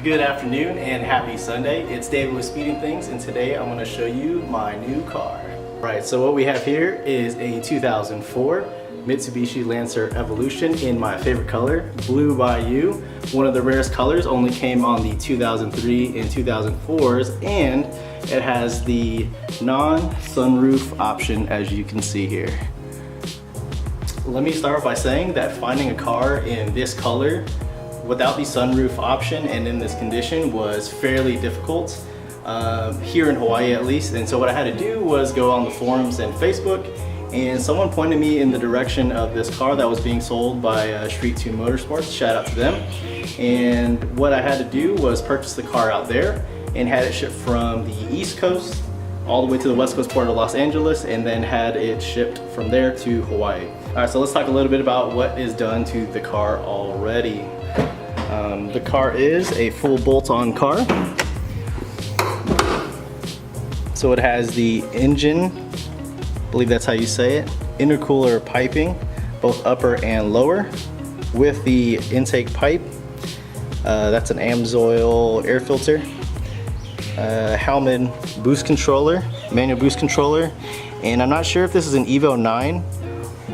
Good afternoon and happy Sunday. It's David with Speeding Things, and today I'm going to show you my new car. Right, so what we have here is a 2004 Mitsubishi Lancer Evolution in my favorite color, Blue Bayou. One of the rarest colors, only came on the 2003 and 2004s, and it has the non-sunroof option, as you can see here. Let me start by saying that finding a car in this color without the sunroof option and in this condition was fairly difficult, here in Hawaii at least. And so what I had to do was go on the forums and Facebook, and someone pointed me in the direction of this car that was being sold by Street 2 Motorsports. Shout out to them. And what I had to do was purchase the car out there and had it shipped from the East Coast all the way to the West Coast port of Los Angeles, and then had it shipped from there to Hawaii. All right, so let's talk a little bit about what is done to the car already. The car is a full bolt-on car. So it has the engine, I believe that's how you say it, intercooler piping, both upper and lower, with the intake pipe. That's an AMSOIL air filter. Hellman boost controller, manual boost controller, and I'm not sure if this is an Evo 9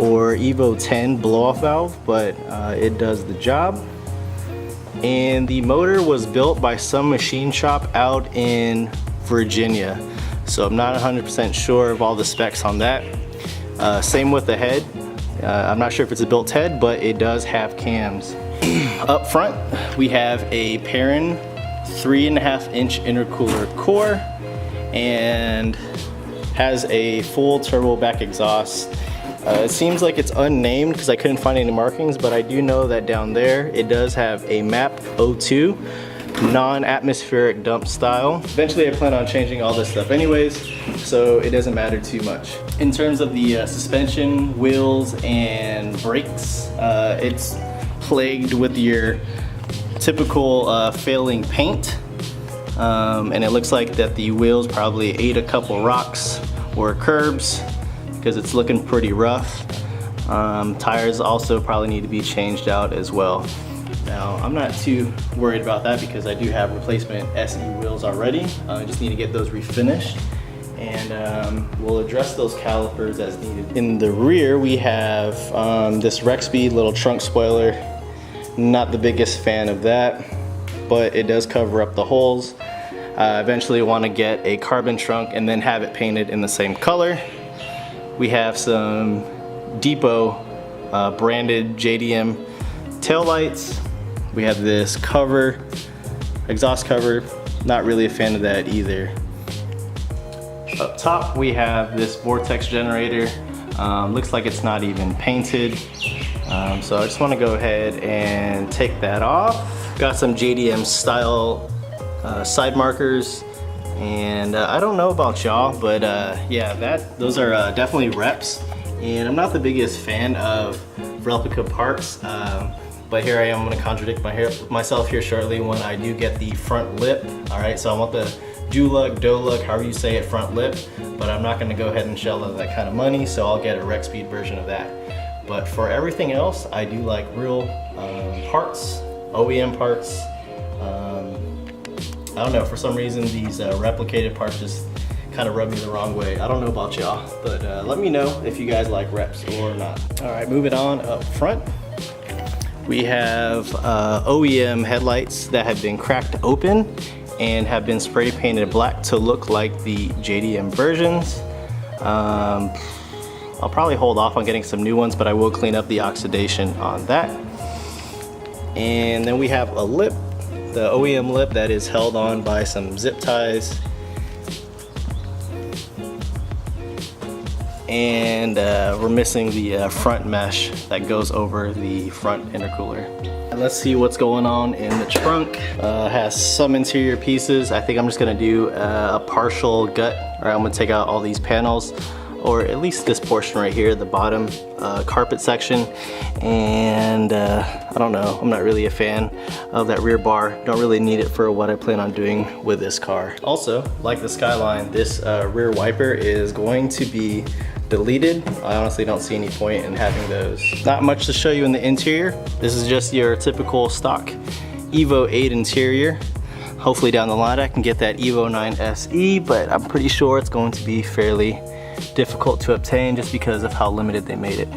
or Evo 10 blow-off valve, but it does the job. And the motor was built by some machine shop out in Virginia, so I'm not 100% sure of all the specs on that. Same with the head. I'm not sure if it's a built head, but it does have cams. Up front we have a Perrin 3.5-inch intercooler core and has a full turbo back exhaust. It seems like it's unnamed because I couldn't find any markings, but I do know that down there it does have a MAP 02 non-atmospheric dump style. Eventually I plan on changing all this stuff anyways, so it doesn't matter too much. In terms of the suspension, wheels, and brakes, it's plagued with your typical failing paint, and it looks like that the wheels probably ate a couple rocks or curbs because it's looking pretty rough. Tires also probably need to be changed out as well. Now, I'm not too worried about that because I do have replacement SE wheels already. I just need to get those refinished, and we'll address those calipers as needed. In the rear, we have this Rexpeed little trunk spoiler. Not the biggest fan of that, but it does cover up the holes. Eventually want to get a carbon trunk and then have it painted in the same color. We have some Depot branded JDM taillights. We have this cover, exhaust cover. Not really a fan of that either. Up top we have this vortex generator. Looks like it's not even painted. So I just want to go ahead and take that off. Got some JDM style side markers. And I don't know about y'all, but yeah, those are definitely reps. And I'm not the biggest fan of replica parts, but here I am, I'm going to contradict myself here shortly when I do get the front lip. All right, so I want the Dolug, however you say it, front lip, but I'm not going to go ahead and shell out that kind of money, so I'll get a Rexpeed version of that. But for everything else, I do like real parts, OEM parts. I don't know, for some reason these replicated parts just kind of rub me the wrong way. I don't know about y'all, but let me know if you guys like reps or not. All right, moving on up front. We have OEM headlights that have been cracked open and have been spray painted black to look like the JDM versions. I'll probably hold off on getting some new ones, but I will clean up the oxidation on that. And then we have a lip, the OEM lip that is held on by some zip ties. And we're missing the front mesh that goes over the front intercooler. Let's see what's going on in the trunk. Has some interior pieces. I think I'm just gonna do a partial gut, or I'm gonna take out all these panels, or at least this portion right here, the bottom carpet section. And I don't know, I'm not really a fan of that rear bar. Don't really need it for what I plan on doing with this car. Also, like the Skyline, this rear wiper is going to be deleted. I honestly don't see any point in having those. Not much to show you in the interior. This is just your typical stock Evo 8 interior. Hopefully down the line I can get that Evo 9 SE, but I'm pretty sure it's going to be fairly difficult to obtain just because of how limited they made it.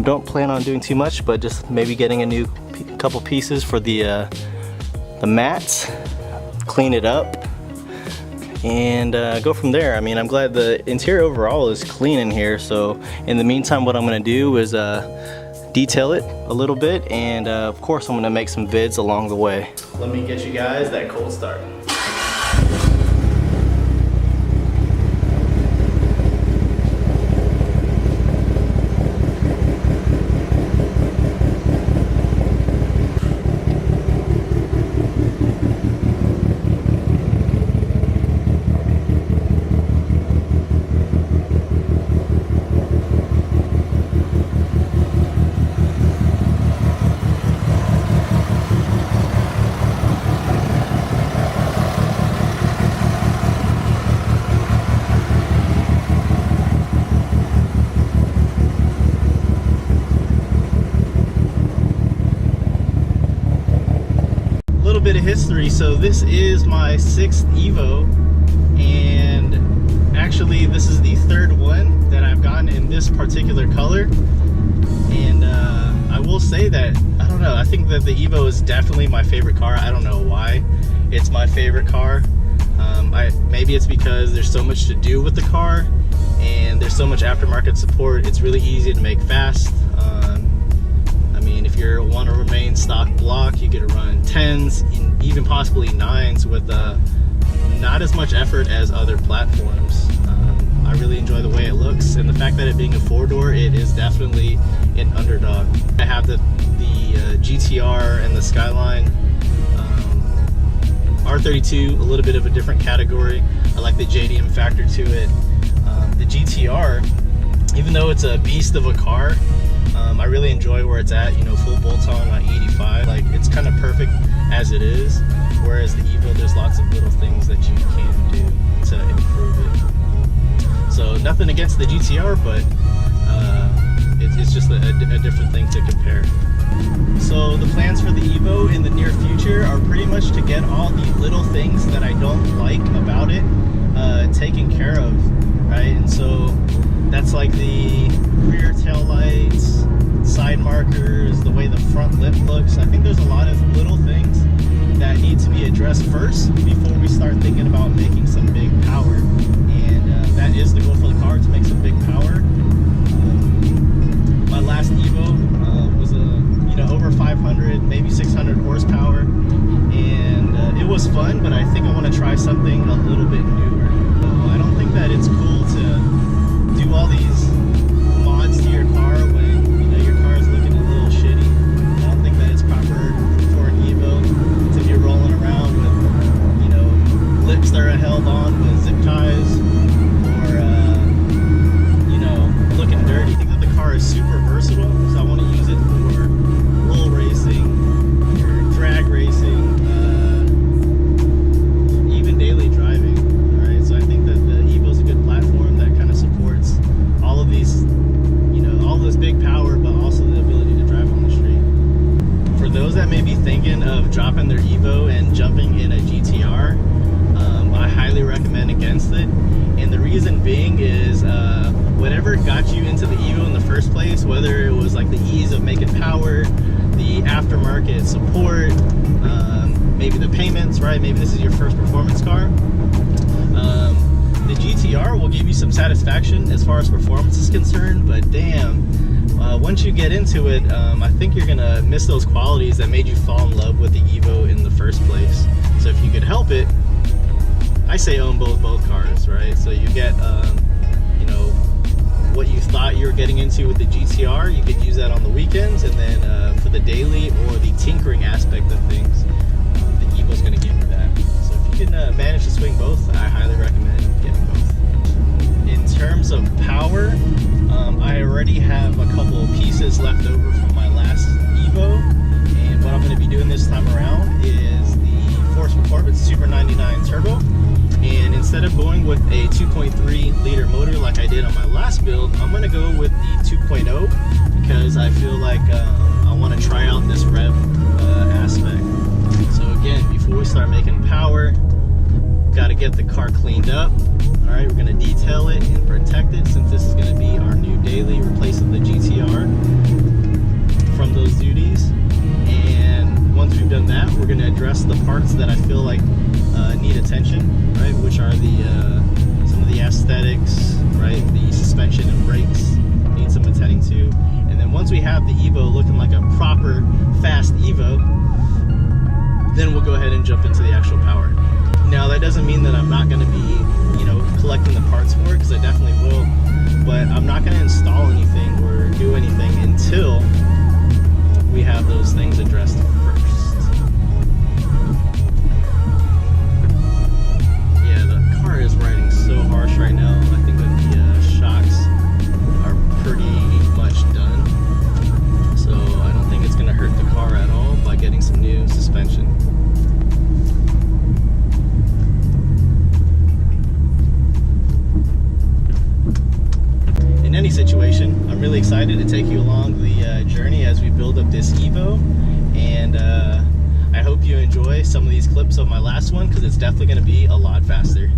Don't plan on doing too much, but just maybe getting a couple pieces for the mats, clean it up, and go from there. I mean, I'm glad the interior overall is clean in here, so in the meantime what I'm going to do is detail it a little bit, and of course I'm going to make some vids along the way. Let me get you guys that cold start. Bit of history. So this is my 6th Evo, and actually this is the 3rd one that I've gotten in this particular color. And I will say that, I don't know, I think that the Evo is definitely my favorite car. I don't know why it's my favorite car. Maybe it's because there's so much to do with the car and there's so much aftermarket support. It's really easy to make fast. If you want to remain stock block, you get to run 10s, even possibly 9s with not as much effort as other platforms. I really enjoy the way it looks, and the fact that it being a 4-door, it is definitely an underdog. I have the GTR and the Skyline. R32, a little bit of a different category. I like the JDM factor to it. The GTR, even though it's a beast of a car, I really enjoy where it's at, you know, full bolt-on on 85. Like, it's kind of perfect as it is, whereas the Evo, there's lots of little things that you can do to improve it. So nothing against the GTR, but it's just a different thing to compare. So the plans for the Evo in the near future are pretty much to get all the little things that I don't like about it taken care of, right? And so that's like the rear tail lights, side markers, the way the front lip looks. I think there's a lot of little things that need to be addressed first before we start thinking about making some big power. And that is the goal for the car, to make some big power. My last Evo was over 500, maybe 600 horsepower, and it was fun, but I think I want to try something a little bit newer. So I don't think that it's cool to do all these mods to your car when your car is looking a little shitty. I don't think that it's proper for an Evo to be rolling around with lips that are held on with zip ties, or looking dirty. I think that the car is super versatile, so I want to use it for roll racing, or drag racing, even daily driving. Alright, so I think that the Evo is a good platform that kind of supports all of these, all this big power, but also the ability to drive on the street. For those that may be thinking of dropping their Evo and jumping in a GTR, I highly recommend against it. And the reason being is whatever got you into the Evo in the first place, whether it was like the ease of making power, the aftermarket support, maybe the payments, right? Maybe this is your first performance car. The GTR will give you some satisfaction as far as performance is concerned, but damn, once you get into it, I think you're gonna miss those qualities that made you fall in love with the Evo in the first place. So if you could help it, I say own both cars, right? So you get, what you thought you were getting into with the GTR, you could use that on the weekends, and then for the daily or the tinkering aspect of things, the Evo's going to give you that. So if you can manage to swing both, I highly recommend getting both. In terms of power, I already have a couple of pieces left over from my last Evo, and what I'm going to be doing this time around is the Force Performance Super 99 Turbo. And instead of going with a 2.3 liter motor like I did on my last build, I'm going to go with the 2.0 because I feel like I want to try out this rev aspect start making power. Got to get the car cleaned up. All right, we're going to detail it and protect it, since this is going to be our new daily, replacing the GTR from those duties. And once we've done that, we're going to address the parts that I feel like need attention, right? Which are the some of the aesthetics, right? The suspension and brakes need some attending to. And then once we have the Evo looking like a proper fast Evo, then we'll go ahead and jump into the actual power. Now that doesn't mean that I'm not going to be, you know, collecting the parts for it, because I definitely will, but I'm not going to install anything or do anything until we have those things addressed first. Yeah, the car is riding so harsh right now. I think that the shocks are pretty much done, so I don't think it's going to hurt the car at all by getting some new suspension. In any situation, I'm really excited to take you along the journey as we build up this Evo, and I hope you enjoy some of these clips of my last one, because it's definitely going to be a lot faster.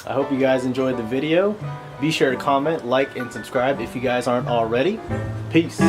I hope you guys enjoyed the video. Be sure to comment, like, and subscribe if you guys aren't already. Peace.